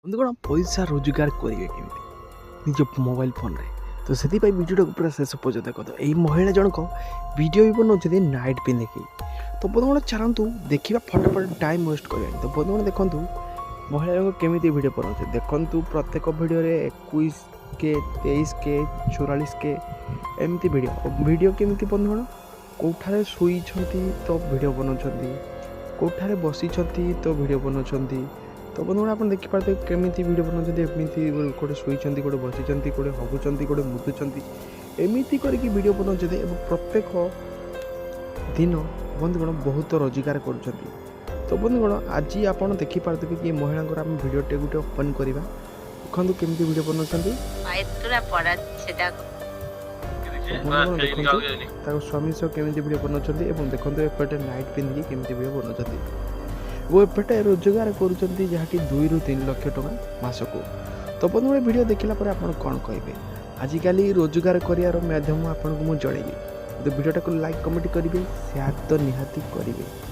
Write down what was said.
बंधुगण पैसा रोजगार करेंगे केमी निज मोबाइल फोन रे तो से भिडियो पूरा शेष पर्यटन देखो यही महिला जनक वीडियो भी बनाऊँ नाइट पिंधिकी तो बंधुगण चलतु देखा फटाफट टाइम वेस्ट करें तो बंधुगण देखूँ महिला जनक केमी भिडियो बनाते देखूँ प्रत्येक भिडियो 21K 23K 44K एमती भिडियो केमी बंधुगण कौठारे शुई तो भिडियो बनाऊँ कौठारे बसी तो भिडियो बनाऊँ तो बंधुगण आप देखिपारे केमी भिडियो बनाते गोटे शुई गोटे बसी गोटे हगुंट गोटे मुदुंट एमती करके भिडियो बनाते प्रत्येक दिन बंधुगण बहुत रोजगार कर तो बंधुगण आज आप देखिपारे कि महिला आम भिडियोटे गोटे ओपन करवा देखो केमी भिडियो बनाते स्वामी सह केमी भिडियो बनाते देखो एपटे नाइट पिंधिकी केमी भिडियो बनाते वो एपटे रोजगार करुँच जहाँकि 2 ରୁ 3 लाख टका मासक तो बंधुगण वीडियो देखला पर आपण कौन कहे आजिकल रोजगार कर माध्यम आपको मुझे जनइबी तो वीडियोटा को लाइक कमेंट करेंगे शेयर तो निहाती करेंगे।